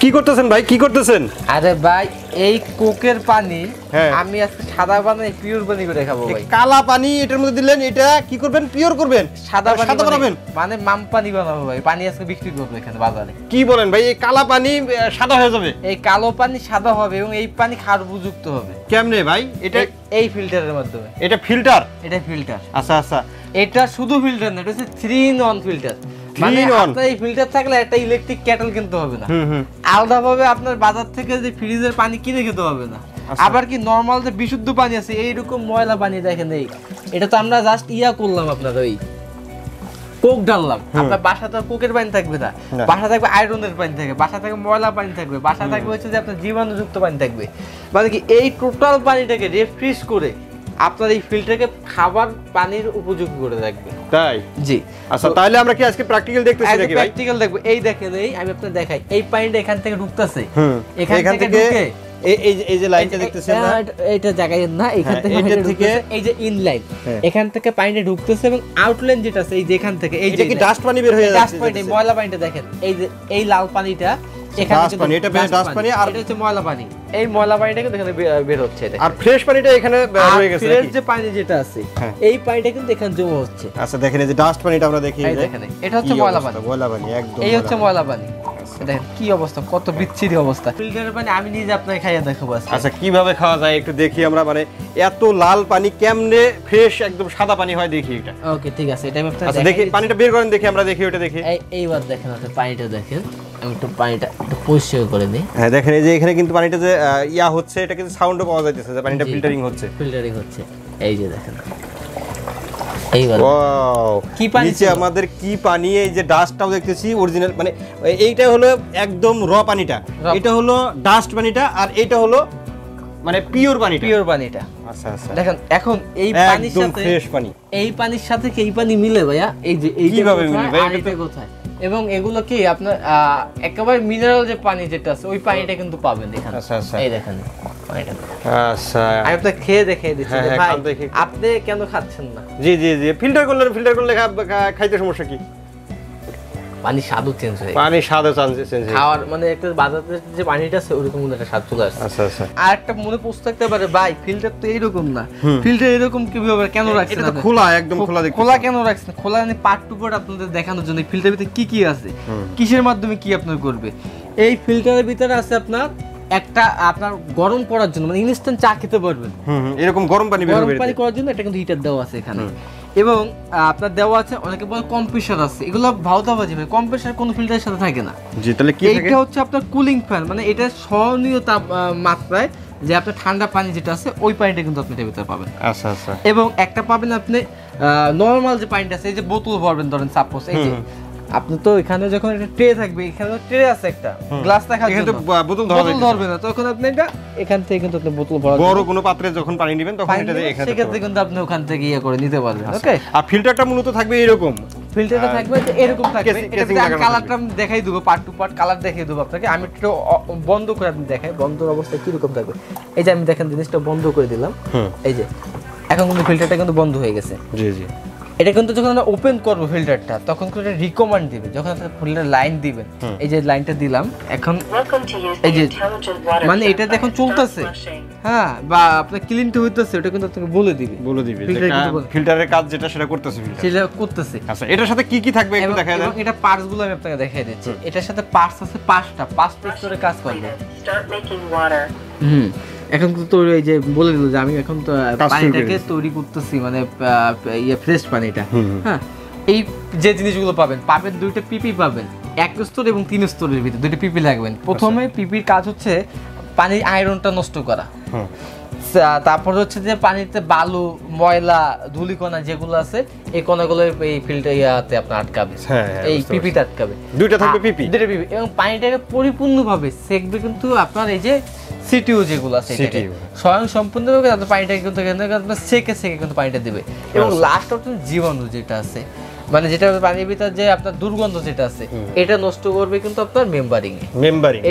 কি করতেছেন ভাই, কি করতেছেন? আরে ভাই এই কোকের পানি আমি আজকে সাদা বানাই পিওর পানি করে খাবো ভাই। কালা পানি এটার মধ্যে দিলেন, এটা কি করবেন? পিওর করবেন, সাদা পানি বানাবেন। মানে মাম পানি বানাবো ভাই। পানি আজকে বিক্রি করবো এখানে বাজারে। কি বলেন ভাই, এই কালা পানি সাদা হয়ে যাবে? এই কালো পানি সাদা হবে এবং এই পানি খাওয়ার উপযুক্ত হবে। কেমনে ভাই? এটা এই ফিল্টারের মাধ্যমে। এটা ফিল্টার? এটা ফিল্টার। আচ্ছা আচ্ছা, এটা শুধু ফিল্টার না, এটা হচ্ছে 3-in-1 ফিল্টার। মানে আপনার এই ফিল্টার থাকলে একটা ইলেকট্রিক কেটল কিনতে হবে না, আলাদা ভাবে আপনার বাজার থেকে যে ফ্রিজের পানি কিনে খেতে হবে না। আবার কি নরমাল যে বিশুদ্ধ পানি আছে এইরকম ময়লা পানি দেখেন, এই এটা তো আমরা জাস্ট করলাম, আপনার ওই কোক ঢাললাম। আপনার বাসাতে কোকের পানি থাকবে না, বাসা থাকবে আয়রনের পানি থাকবে, বাসা থাকবে ময়লা পানি থাকবে, বাসা থাকবে হচ্ছে যে আপনার জীবাণুযুক্ত পানি থাকবে। মানে কি এই টোটাল পানিটাকে রিফ্রেশ করে আপনার এই ফিল্টারকে খাবার পানির উপযোগী করে রাখবে। তাই? জি। আচ্ছা, তাহলে আমরা কি আজকে প্র্যাকটিক্যাল দেখতেছি নাকি ভাই? প্র্যাকটিক্যাল দেখব। এই দেখেন, এই আমি আপনাদের দেখাই, এই পানিটা এখান থেকে ঢুকতেছে, এখান থেকে ঢুকে এই যে লাইনটা দেখতেছেন না, এটা জায়গায় না, এখান থেকে এই যে ইনলাইন, এখান থেকে পানিটা ঢুকতেছে এবং আউটলাইন যেটা আছে এই যে এখান থেকে এই যে ডাস্ট পানি বের হয়ে যাচ্ছে, ডাস্ট পানি, ময়লা পানিটা দেখেন, এই যে এই লাল পানিটা এখানে এটা ডাস্ট পানি, আর এটা হচ্ছে ময়লা পানি। এই ময়লা পানিটা কিন্তু এখানে বের হচ্ছে, এটা আর ফ্রেশ পানিটা এখানে হয়ে গেছে। ফ্রেশ যে পানি যেটা আছে এই পানিটা কিন্তু এখানে জমা হচ্ছে। আচ্ছা দেখেন, এই যে ডাস্ট পানিটা আমরা দেখি, এই দেখেন এটা হচ্ছে ময়লা পানি, ময়লা পানি একদম, এই হচ্ছে ময়লা পানি। দেখেন কি অবস্থা, কত বিচ্ছিরি অবস্থা। ফিল্টারের পানি আমি নিজে আপনাকে খাইয়ে দেখাবো আজকে। আচ্ছা, কিভাবে খাওয়া যায় একটু দেখি আমরা, মানে এত লাল পানি কেমনে ফ্রেশ একদম সাদা পানি হয় দেখি এটা। ওকে ঠিক আছে, এটা আমি আপনাকে আচ্ছা দেখি, পানিটা বের করেন দেখি, আমরা দেখি ওটা দেখি। এইবার দেখেন আপনি পানিটা দেখেন, আমি একটু পানিটা একটু পরিষ্কার করে দিই। হ্যাঁ দেখেন, এই যে এখানে কিন্তু পানিটা যে হচ্ছে, এটা কিন্তু সাউন্ডও পাওয়া যাচ্ছে যে পানিটা ফিল্টারিং হচ্ছে, এই যে দেখেন এইবার কি পানি, নিচে আমাদের কি পানি, এই যে ডাস্টটাও দেখতেছি অরিজিনাল, মানে এইটা হলো একদম র পানিটা, এটা হলো ডাস্ট পানিটা, আর এইটা হলো মানে পিওর পানিটা। আচ্ছা আচ্ছা দেখেন, এখন এই পানির সাথে ফ্রেশ পানি, এই পানির সাথে কি এই পানি মিলে ভাইয়া? এই যে কিভাবে মিলে ভাই, এটা কোথায়? এবং এগুলো কি আপনার একেবারে মিনারেল যে পানি যেটা আছে ওই পানিটা কিন্তু পাবেন এখানে। আচ্ছা আচ্ছা, এই দেখেন পানিটা। আচ্ছা, আমি আপনাকে খেয়ে দেখিয়ে দিচ্ছি ভাই, আপনি কেন খাচ্ছেন না? জি জি জি, ফিল্টার করলে খাইতে সমস্যা কি? পানি স্বাদও চেঞ্জ হয়, পানি স্বাদও চেঞ্জ হয়, খাওয়ার মানে একটা বাজারে যে পানিটা আছে ওরকম একটা স্বাদ চলে আসে। আচ্ছা আচ্ছা, আর একটা মনে প্রশ্ন থাকতে পারে, ভাই ফিল্টার তো এইরকম না, ফিল্টার এরকম কিভাবে কেন রাখছেন? এটা তো খোলা, একদম খোলা দেখতে। খোলা কেন রাখছেন? খোলা মানে পার্ট টু পার্ট আপনাদের দেখানোর জন্য। ফিল্টারের ভিতরে কি কি আছে, কিসের মাধ্যমে কি আপনার করবে। এই ফিল্টারের ভিতরে আছে আপনার একটা আপনার গরম করার জন্য, মানে ইনস্ট্যান্ট চা খেতে পারবেন এরকম গরম পানি করার জন্য, এটা কিন্তু হিটার দেওয়া আছে এখানে। এবং আপনার দেওয়া আছে, অনেকে বলে কম্প্রেসার আছে, এগুলো ভাউতাবাজি ভাই, কম্প্রেসার কোনো ফিল্টারের সাথে থাকে না। জি, তাহলে কি থাকে? এটা হচ্ছে আপনার কুলিং ফ্যান, মানে এটা সহনীয় মাত্রায় যে আপনার ঠান্ডা পানি যেটা আছে ওই পানিটা কিন্তু আপনি এর ভিতরে পাবেন। আচ্ছা আচ্ছা, এবং একটা পাবেন আপনি নরমাল যে পানিটা আছে, এই যে বোতল ভরবেন ধরেন সাপোজ, এই যে আপনি তো এখানে যখন একটা ট্রে থাকবে, এখানে ট্রে আছে একটা গ্লাস রাখার জন্য, বোতল ধরবে না, তখন আপনি এটা এখান থেকে কিন্তু আপনি বোতল ভরা বড় কোনো পাত্রে যখন পানি নেবেন তখন এটা এখানে সেক্ষেত্রে কিন্তু আপনি ওখান থেকে করে নিতে পারবেন। ওকে, আর ফিল্টারটা মূলত থাকবে এরকম, ফিল্টারটা থাকবে এরকম থাকবে। এটা কালারটা আমি দেখাই দেবো, পার্ট টু পার্ট কালার দেখিয়ে দেবো আপনাকে। আমি একটু বন্ধ করে আপনি দেখাই, বন্ধর অবস্থা কিরকম থাকবে। এই যে আমি দেখেন জিনিসটা বন্ধ করে দিলাম, এই যে এখন কিন্তু ফিল্টারটা কিন্তু বন্ধ হয়ে গেছে। জি জি, এটা কিন্তু যখন আমরা ওপেন করবো ফিল্টারটা তখন কিন্তু এটা রিকমান্ড দিবে, যখন আপনি ফিল্টার লাইন দিবেন, এই যে লাইনটা দিলাম এখন, এই যে মানে এটা এখন চলতেছে, হ্যাঁ, বা আপনার ক্লিনটা হইতেছে, ওটা কিন্তু আপনাকে বলে দিবে ফিল্টারের কাজ যেটা সেটা করতেছে, সেটা করতেছে। আচ্ছা, এটার সাথে কি কি থাকবে একটু দেখায় দেন। এটা পার্টস গুলো আমি আপনাকে দেখাই দিচ্ছি। এটার সাথে পার্টস আছে পাঁচটা স্তরে কাজ করবে। এখন তো তৈরি, এই যে বলে দিল যে আমি এখন তো পানিটাকে তৈরি করতেছি, মানে ফ্রেশ পানিটা। হ্যাঁ, এই যে জিনিসগুলো পাবেন দুইটা পিপি পাবেন, 1 স্তর এবং 3 স্তরের ভিতরে দুইটা পিপি লাগবেন। প্রথমে পিপির কাজ হচ্ছে পানির আয়রনটা নষ্ট করা, তারপর হচ্ছে যে পানিতে বালু, ময়লা, ধুলিকণা যেগুলো আছে এই কণাগুলো এই ফিল্টার ইয়াতে আপনার আটকাবে, এই পিপিতে আটকাবে। দুইটা থাকবে পিপি, এবং পানিটাকে পরিপূর্ণভাবে সেকবে কিন্তু আপনার এই যে সিটিও যেগুলো আছে এটাকে স্বয়ং সম্পূর্ণভাবে আপনার পানিটাকে কিন্তু আপনার সেকে কিন্তু পানিটা দিবে। এবং লাস্ট অপশন জীবাণু যেটা আছে, মানে যেটা পানির ভিতর যে আপনার দুর্গন্ধ যেটা আছে এটা নষ্ট করবে কিন্তু আপনার মেম্বারিং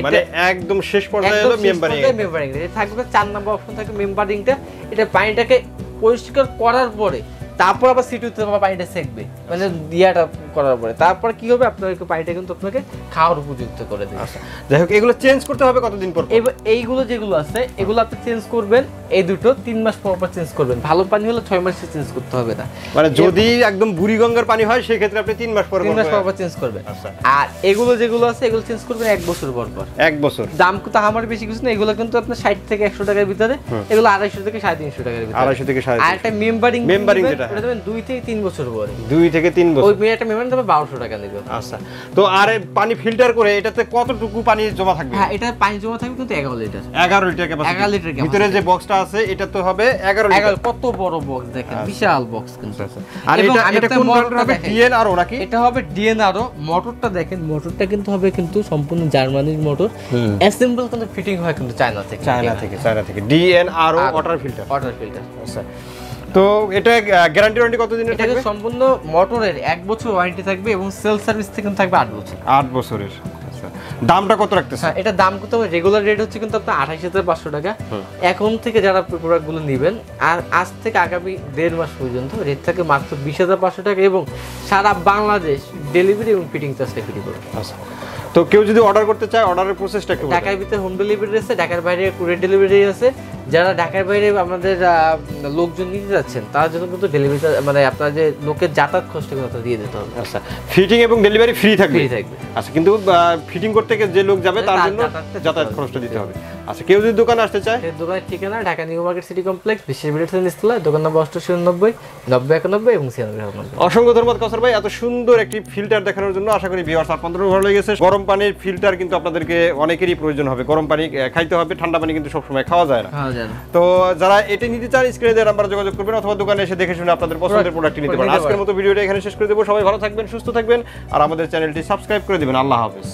মানে একদম শেষ পর্যায়ে হলো মেম্বারিং থাকবে। 4 নম্বর অপশন থাকে মেম্বারিংটা। এটা পানিটাকে পরিষ্কার করার পরে তারপর আবার সিটুতে পানিটা সেকবে, মানে ইয়াটা করার পরে তারপর কি হবে আপনার পানিটা কিন্তু আপনাকে খাওয়ার উপযুক্ত করে দেবে। আচ্ছা, যাই হোক এগুলো চেঞ্জ করতে হবে কতদিন পর? এবার এইগুলো যেগুলো আছে এগুলো আপনি চেঞ্জ করবেন, এই দুটো 3 মাস পর পর চেঞ্জ করবেন। ভালো পানি হলে 6 মাসে চেঞ্জ করতে হবে না, মানে যদি একদম বুড়িগঙ্গার পানি হয় সেই ক্ষেত্রে আপনি 3 মাস পর পর চেঞ্জ করবেন। আচ্ছা, আর এগুলো যেগুলো আছে এগুলো চেঞ্জ করবেন 1 বছর পর পর। 1 বছর। দাম তো আমার বেশি কিছু না, এগুলো কিন্তু আপনার 60 থেকে 100 টাকার ভিতরে, এগুলো 250 থেকে 350 টাকার ভিতরে। 250 থেকে 350। আর একটা মেম্বারিং যেটা এটা দেবেন 2 থেকে 3 বছর পরে। 2 থেকে 3 বছর। ওই একটা মেম্বারিং দেবে 1200 টাকা নেবে। আচ্ছা, তো আর পানি ফিল্টার করে এটাতে কতটুকু পানি জমা থাকবে? হ্যাঁ, এটা পানি জমা থাকবে কিন্তু 11 litre. 11 litre capacity. 11 litre capacity. ভিতরে যে বক্সটা আছে এটা তো হবে 11 লিটার। কত বড় বক্স দেখেন, বিশাল বক্স কিন্তু। আর এটা কোন মডেল হবে? ডিএনআর নাকি? এটা হবে ডিএনআর। মোটরটা দেখেন, মোটরটা কিন্তু হবে কিন্তু সম্পূর্ণ জার্মানির মোটর, অ্যাসেম্বল কিন্তু ফিটিং হয় কিন্তু চায়না থেকে। চায়না থেকে ডিএনআর ওয়াটার ফিল্টার। আচ্ছা, তো এটা গ্যারান্টি ওয়ারেন্টি কতদিনের থাকবে? এটা সম্পূর্ণ মোটরের 1 বছর ওয়ারেন্টি থাকবে এবং সেল সার্ভিস থেকে থাকবে 8 বছর। 8 বছরের। আচ্ছা, দামটা কত রাখতেছে? হ্যাঁ, এটা দাম কত? রেগুলার রেট হচ্ছে কিন্তু আপনার 28,500 টাকা। এখন থেকে যারা প্রোডাক্টগুলো নেবেন আর আজ থেকে আগামী 1.5 মাস পর্যন্ত রেট থাকে মাত্র 20,500 টাকা এবং সারা বাংলাদেশ ডেলিভারি এবং ফিটিং চার্জটা ফ্রি করবে। আচ্ছা, তো কেউ যদি অর্ডার করতে চায় অর্ডারের প্রসেসটা একটু বলুন। ঢাকার ভিতরে হোম ডেলিভারি আছে, ঢাকার বাইরে কুরিয়ার ডেলিভারি আছে। যারা ঢাকার বাইরে আমাদের লোকজন নিতে যাচ্ছেন তার জন্য কিন্তু ডেলিভারি মানে আপনার যে লোকের যাতায়াত খরচটা কিন্তু দিয়ে দিতে হবে। আচ্ছা, ফিটিং এবং ডেলিভারি ফ্রি থাকবে? ফ্রি থাকবে। আচ্ছা, কিন্তু ফিটিং করতে যে লোক যাবে তার জন্য যাতায়াত খরচটা দিতে হবে। আচ্ছা, কেউ যদি দোকানে আসতে চায়? এই দোকানের ঠিকানা Dhaka new market city complex, বিশ্ববিদ্যালয় নিচতলা, দোকান নম্বর 8890 9091 এবং 9691। অসংখ্য ধন্যবাদ কাউসার ভাই এত সুন্দর একটি ফিল্টার দেখানোর জন্য। আশা করি ভিউয়ার্স আপনাদের ভালো লেগেছে। গরম পানির ফিল্টার কিন্তু আপনাদেরকে অনেকেরই প্রয়োজন হবে। গরম পানি খাইতে হবে, ঠান্ডা পানি কিন্তু সবসময় খাওয়া যায় না। তো যারা এটা নিতে চান স্ক্রিনে দেওয়া নাম্বারে যোগাযোগ করবেন অথবা দোকানে এসে দেখে শুনে আপনাদের পছন্দের প্রোডাক্টটি নিতে পারেন। আজকের মতো ভিডিওটা এখানে শেষ করে দেবো। সবাই ভালো থাকবেন, সুস্থ থাকবেন আর আমাদের চ্যানেলটি সাবস্ক্রাইব করে দিবেন। আল্লাহ হাফেজ।